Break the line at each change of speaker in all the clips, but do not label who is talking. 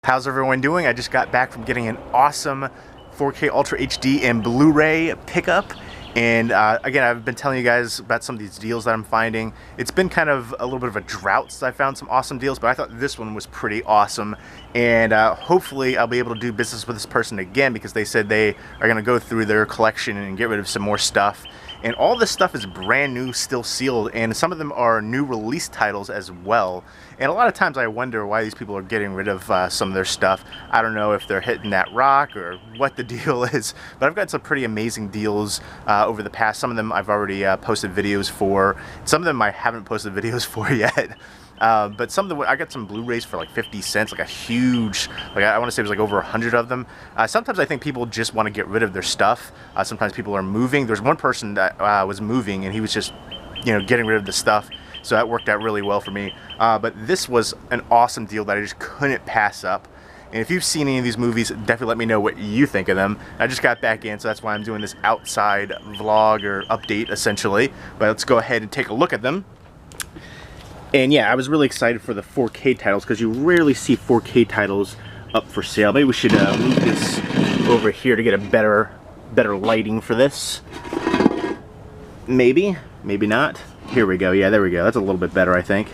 How's everyone doing? I just got back from getting an awesome 4K Ultra HD and Blu-ray pickup. And again, I've been telling you guys about some of these deals that I'm finding. It's been kind of a little bit of a drought since I found some awesome deals, but I thought this one was pretty awesome. And hopefully I'll be able to do business with this person again, because they said they are going to go through their collection and get rid of some more stuff. And all this stuff is brand new, still sealed, and some of them are new release titles as well. And a lot of times I wonder why these people are getting rid of some of their stuff. I don't know if they're hitting that rock or what the deal is, but I've got some pretty amazing deals over the past. Some of them I've already posted videos for. Some of them I haven't posted videos for yet. But some of the, I got some Blu-rays for like 50 cents, like a huge, like I want to say it was like over 100 of them. Sometimes I think people just want to get rid of their stuff. Sometimes people are moving. There's one person that was moving and he was just, getting rid of the stuff. So that worked out really well for me. But this was an awesome deal that I just couldn't pass up. And if you've seen any of these movies, definitely let me know what you think of them. I just got back in, so that's why I'm doing this outside vlog or update essentially. But let's go ahead and take a look at them. And yeah, I was really excited for the 4K titles because you rarely see 4K titles up for sale. Maybe we should move this over here to get a better lighting for this. Maybe, maybe not. Here we go. Yeah, there we go. That's a little bit better, I think.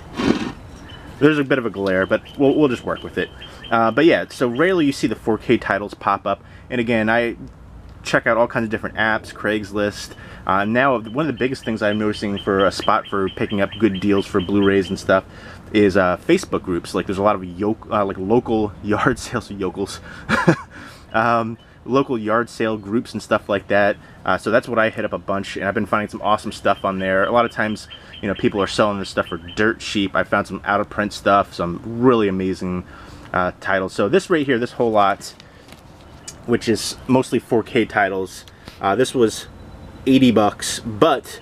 There's a bit of a glare, but we'll just work with it. But yeah, so rarely you see the 4K titles pop up. And again, I check out all kinds of different apps, Craigslist. Now, one of the biggest things I'm noticing for a spot for picking up good deals for Blu-rays and stuff is Facebook groups. Like, there's a lot of like local yard sales, yokels, local yard sale groups and stuff like that. So that's what I hit up a bunch, and I've been finding some awesome stuff on there. A lot of times, people are selling this stuff for dirt cheap. I found some out-of-print stuff, some really amazing titles. So this right here, this whole lot, which is mostly 4K titles, this was 80 bucks, but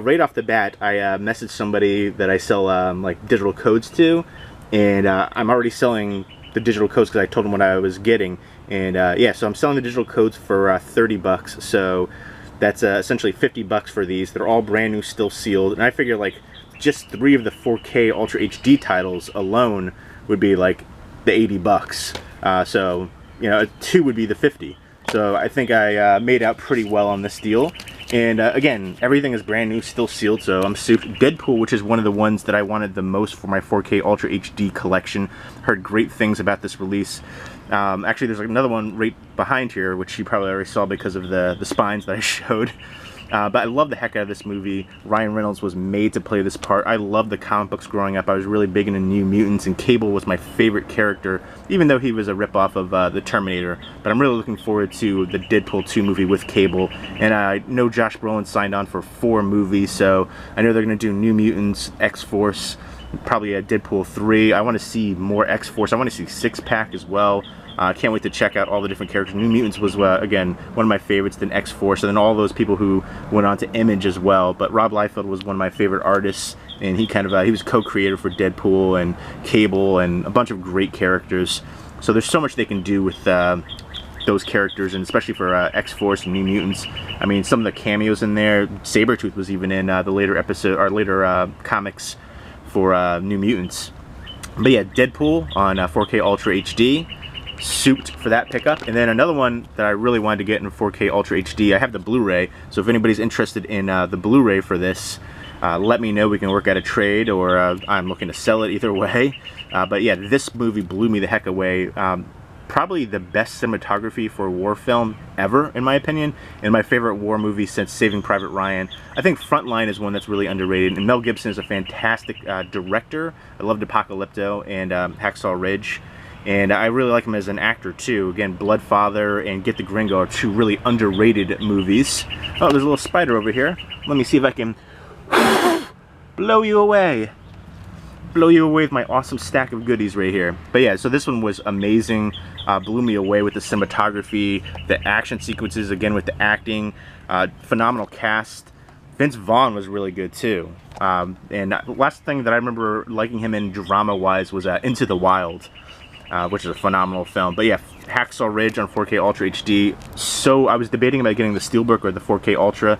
right off the bat I messaged somebody that I sell like digital codes to, and I'm already selling the digital codes because I told them what I was getting. And yeah, so I'm selling the digital codes for 30 bucks, so that's essentially 50 bucks for these. They're all brand new, still sealed, and I figure like just 3 of the 4K Ultra HD titles alone would be like the 80 bucks. So 2 would be the 50. So I think I made out pretty well on this deal. And again, everything is brand new, still sealed, so I'm super. DeadPool, which is one of the ones that I wanted the most for my 4K Ultra HD collection. Heard great things about this release. Actually, there's another one right behind here, which you probably already saw because of the spines that I showed. But I love the heck out of this movie. Ryan Reynolds was made to play this part. I loved the comic books growing up. I was really big into New Mutants, and Cable was my favorite character, even though he was a ripoff of the Terminator. But I'm really looking forward to the Deadpool 2 movie with Cable. And I know Josh Brolin signed on for 4 movies, so I know they're going to do New Mutants, X-Force, probably a Deadpool 3. I want to see more X-Force. I want to see Six-Pack as well. I can't wait to check out all the different characters. New Mutants was, again, one of my favorites, then X-Force, and then all those people who went on to Image as well. But Rob Liefeld was one of my favorite artists, and he he was co-creator for Deadpool and Cable and a bunch of great characters. So there's so much they can do with those characters, and especially for X-Force and New Mutants. I mean, some of the cameos in there. Sabretooth was even in the later episode, or later comics for New Mutants. But yeah, Deadpool on 4K Ultra HD. Souped for that pickup. And then another one that I really wanted to get in 4K Ultra HD, I have the Blu-ray, so if anybody's interested in the Blu-ray for this, let me know. We can work out a trade, or I'm looking to sell it, either way. But yeah, this movie blew me the heck away. Probably the best cinematography for a war film ever, in my opinion, and my favorite war movie since Saving Private Ryan. I think Frontline is one that's really underrated, and Mel Gibson is a fantastic director. I loved Apocalypto and Hacksaw Ridge. And I really like him as an actor too. Again, Bloodfather and Get the Gringo are 2 really underrated movies. Oh, there's a little spider over here. Let me see if I can blow you away. Blow you away with my awesome stack of goodies right here. But yeah, so this one was amazing. Blew me away with the cinematography, the action sequences, again with the acting. Phenomenal cast. Vince Vaughn was really good too. And the last thing that I remember liking him in drama-wise was Into the Wild. Which is a phenomenal film. But yeah, Hacksaw Ridge on 4K Ultra HD. So I was debating about getting the Steelbook or the 4K Ultra.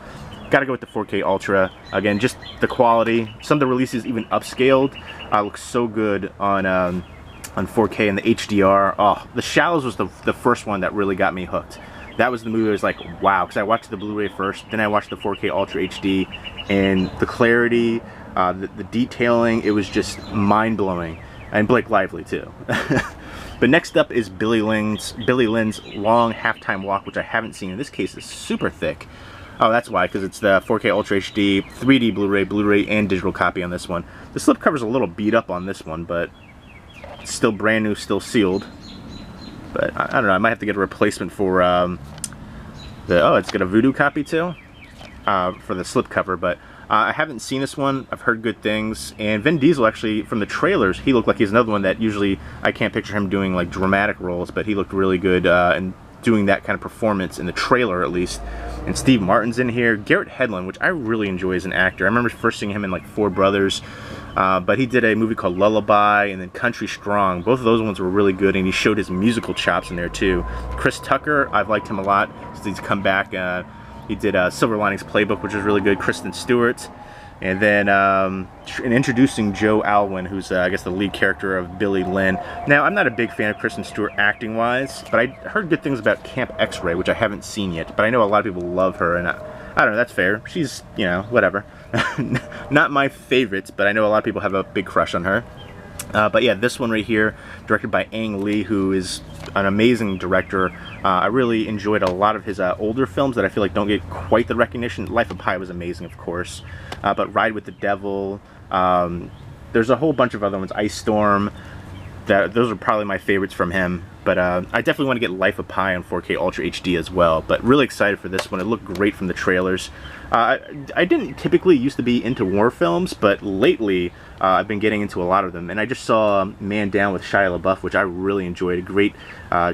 Gotta go with the 4K Ultra. Again, just the quality. Some of the releases even upscaled. Looks so good on on 4K and the HDR. Oh, The Shallows was the first one that really got me hooked. That was the movie I was like, wow, because I watched the Blu-ray first, then I watched the 4K Ultra HD, and the clarity, the detailing, it was just mind-blowing. And Blake Lively, too. But next up is Billy Lynn's Long Halftime Walk, which I haven't seen. In this case, it's super thick. Oh, that's why, because it's the 4K Ultra HD, 3D Blu-ray, and digital copy on this one. The slipcover's a little beat up on this one, but it's still brand new, still sealed. But I don't know, I might have to get a replacement for it's got a Voodoo copy too, for the slipcover. But I haven't seen this one. I've heard good things. And Vin Diesel, actually, from the trailers, he looked like he's another one that usually I can't picture him doing like dramatic roles, but he looked really good and doing that kind of performance in the trailer, at least. And Steve Martin's in here. Garrett Hedlund, which I really enjoy as an actor. I remember first seeing him in like Four Brothers, but he did a movie called Lullaby and then Country Strong. Both of those ones were really good, and he showed his musical chops in there too. Chris Tucker, I've liked him a lot since he's come back. He did Silver Linings Playbook, which was really good. Kristen Stewart. And then introducing Joe Alwyn, who's, I guess, the lead character of Billy Lynn. Now, I'm not a big fan of Kristen Stewart acting-wise, but I heard good things about Camp X-Ray, which I haven't seen yet. But I know a lot of people love her, and I don't know, that's fair. She's, you know, whatever. Not my favorites, but I know a lot of people have a big crush on her. But yeah, this one right here, directed by Ang Lee, who is an amazing director. I really enjoyed a lot of his older films that I feel like don't get quite the recognition. Life of Pi was amazing, of course. But Ride with the Devil, there's a whole bunch of other ones. Ice Storm, those are probably my favorites from him. But I definitely want to get Life of Pi on 4K Ultra HD as well. But really excited for this one. It looked great from the trailers. I didn't typically used to be into war films, but lately I've been getting into a lot of them. And I just saw Man Down with Shia LaBeouf, which I really enjoyed. A great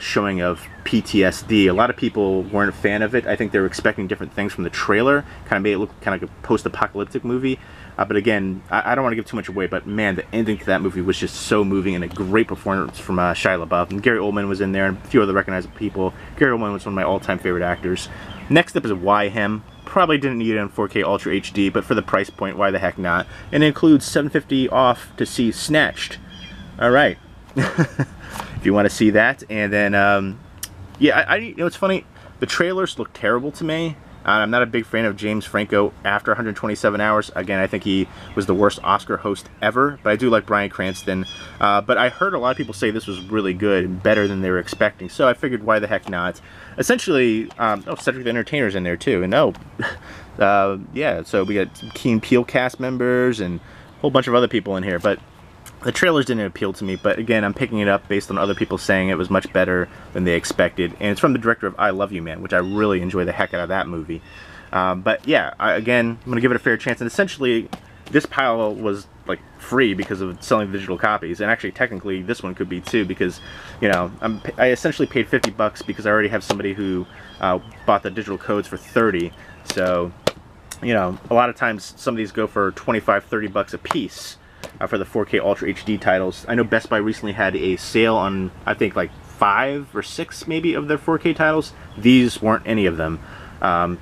showing of PTSD. A lot of people weren't a fan of it. I think they were expecting different things from the trailer. Kind of made it look kind of like a post-apocalyptic movie. But again, I don't want to give too much away, but man, the ending to that movie was just so moving, and a great performance from Shia LaBeouf. And Gary Oldman was in there, and a few other recognizable people. Gary Oldman was one of my all-time favorite actors. Next up is Why Him. Probably didn't need it on 4K Ultra HD, but for the price point, why the heck not? And it includes $7.50 off to see Snatched. All right, if you want to see that. And then, yeah, you know, it's funny. The trailers look terrible to me. I'm not a big fan of James Franco after 127 Hours. Again, I think he was the worst Oscar host ever, but I do like Bryan Cranston. But I heard a lot of people say this was really good and better than they were expecting, so I figured why the heck not. Essentially, Cedric the Entertainer's in there too, and yeah, so we got some Key and Peele cast members and a whole bunch of other people in here, but the trailers didn't appeal to me. But again, I'm picking it up based on other people saying it was much better than they expected. And it's from the director of I Love You Man, which I really enjoy the heck out of that movie. But yeah, again, I'm going to give it a fair chance. And essentially, this pile was like free because of selling digital copies. And actually, technically, this one could be too, because, you know, I essentially paid $50 because I already have somebody who bought the digital codes for $30. So, you know, a lot of times some of these go for $25-$30 a piece. For the 4K Ultra HD titles. I know Best Buy recently had a sale on, I think, like 5 or 6 maybe of their 4K titles. These weren't any of them.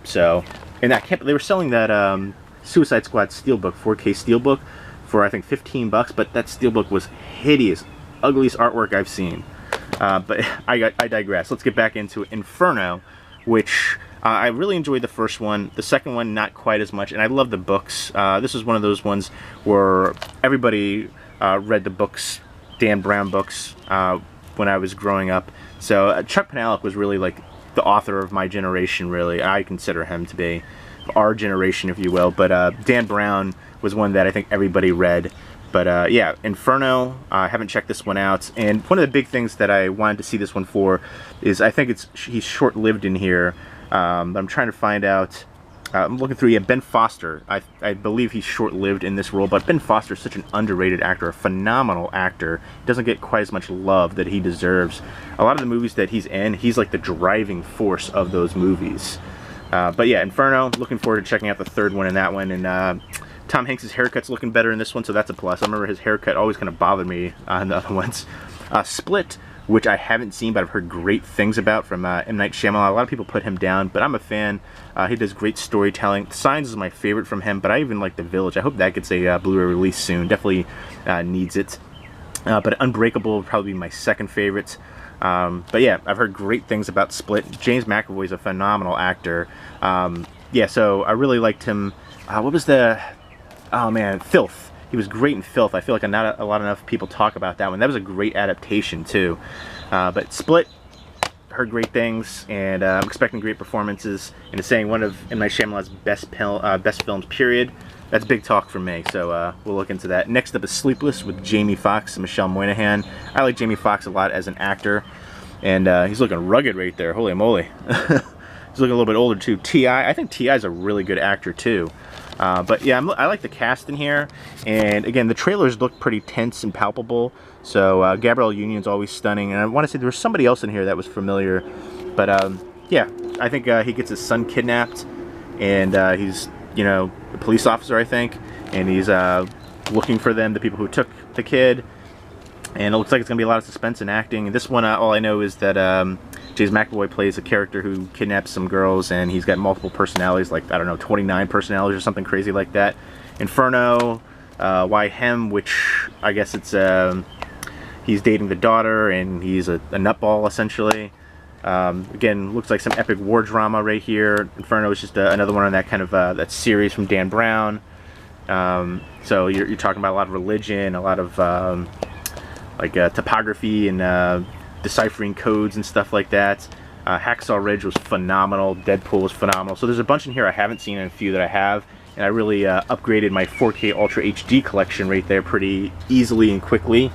So, and they were selling that Suicide Squad Steelbook, 4K Steelbook, for I think $15, but that Steelbook was hideous, ugliest artwork I've seen. But I digress. Let's get back into Inferno, which I really enjoyed the first one. The second one, not quite as much, and I love the books. This is one of those ones where everybody read the books, Dan Brown books, when I was growing up. So Chuck Palahniuk was really like the author of my generation, really. I consider him to be our generation, if you will. But Dan Brown was one that I think everybody read. But yeah, Inferno, I haven't checked this one out. And one of the big things that I wanted to see this one for is I think he's short-lived in here. I'm trying to find out. I'm looking through. Yeah, Ben Foster. I believe he's short-lived in this role, but Ben Foster is such an underrated actor, a phenomenal actor. He doesn't get quite as much love that he deserves. A lot of the movies that he's in, he's like the driving force of those movies. But yeah, Inferno. Looking forward to checking out the third one in that one. And Tom Hanks' haircut's looking better in this one, so that's a plus. I remember his haircut always kind of bothered me in the other ones. Split, which I haven't seen, but I've heard great things about from M. Night Shyamalan. A lot of people put him down, but I'm a fan. He does great storytelling. Signs is my favorite from him, but I even like The Village. I hope that gets a Blu-ray release soon. Definitely needs it. but Unbreakable would probably be my second favorite. But yeah, I've heard great things about Split. James McAvoy is a phenomenal actor. Yeah, so I really liked him. What was the... Oh man, Filth. He was great in Filth. I feel like not a lot enough people talk about that one. That was a great adaptation too. But Split, heard great things, and I'm expecting great performances. And it's saying one of M. Night Shyamalan's best films, period. That's big talk from me, so we'll look into that. Next up is Sleepless with Jamie Foxx and Michelle Monaghan. I like Jamie Foxx a lot as an actor, and he's looking rugged right there. Holy moly. He's looking a little bit older too. T.I. I think T.I.'s a really good actor too. But yeah, I like the cast in here, and again, the trailers look pretty tense and palpable. So Gabrielle Union's always stunning, and I want to say there was somebody else in here that was familiar. But yeah, I think he gets his son kidnapped, and he's, you know, a police officer, I think, and he's looking for them, the people who took the kid. And it looks like it's going to be a lot of suspense and acting. And this one, all I know is that James McAvoy plays a character who kidnaps some girls, and he's got multiple personalities, like, I don't know, 29 personalities or something crazy like that. Inferno, Why Hem, which I guess it's, he's dating the daughter, and he's a nutball, essentially. Again, looks like some epic war drama right here. Inferno is just another one on that kind of, that series from Dan Brown. So you're talking about a lot of religion, a lot of, like topography and deciphering codes and stuff like that. Hacksaw Ridge was phenomenal. DeadPool was phenomenal. So there's a bunch in here I haven't seen, and a few that I have. And I really upgraded my 4K Ultra HD collection right there pretty easily and quickly.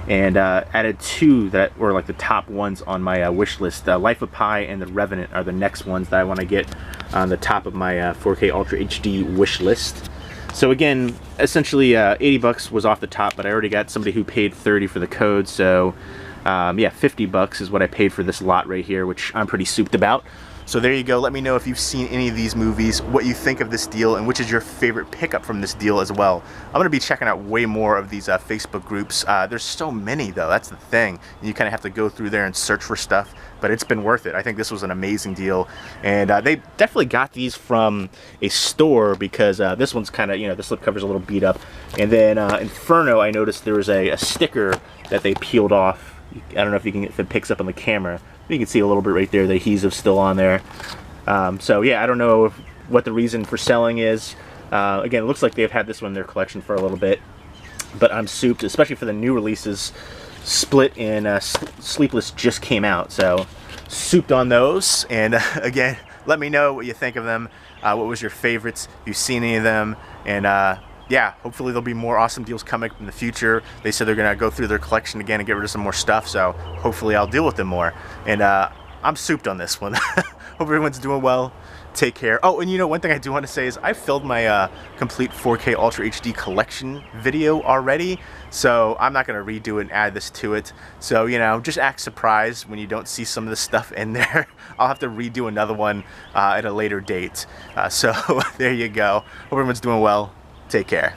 And added two that were like the top ones on my wish list. Life of Pi and The Revenant are the next ones that I want to get on the top of my 4K Ultra HD wish list. So again, essentially 80 bucks was off the top, but I already got somebody who paid 30 for the code, so yeah, 50 bucks is what I paid for this lot right here, which I'm pretty souped about. So there you go. Let me know if you've seen any of these movies, what you think of this deal, and which is your favorite pickup from this deal as well. I'm going to be checking out way more of these Facebook groups. There's so many, though. That's the thing. You kind of have to go through there and search for stuff, but it's been worth it. I think this was an amazing deal, and they definitely got these from a store, because this one's kind of, you know, the slipcover's a little beat up. And then Inferno, I noticed there was a sticker that they peeled off. I don't know if you can, if it picks up on the camera. You can see a little bit right there, the adhesive still on there. So yeah, I don't know what the reason for selling is. Again, it looks like they've had this one in their collection for a little bit, but I'm souped, especially for the new releases. Split and Sleepless just came out, so souped on those. And again, let me know what you think of them. What was your favorites? If you've seen any of them, and yeah, hopefully there'll be more awesome deals coming in the future. They said they're gonna go through their collection again and get rid of some more stuff, so hopefully I'll deal with them more. And I'm souped on this one. Hope everyone's doing well. Take care. Oh, and you know, one thing I do want to say is I filmed my complete 4K Ultra HD collection video already, so I'm not going to redo it and add this to it. So, you know, just act surprised when you don't see some of the stuff in there. I'll have to redo another one at a later date. So there you go. Hope everyone's doing well. Take care.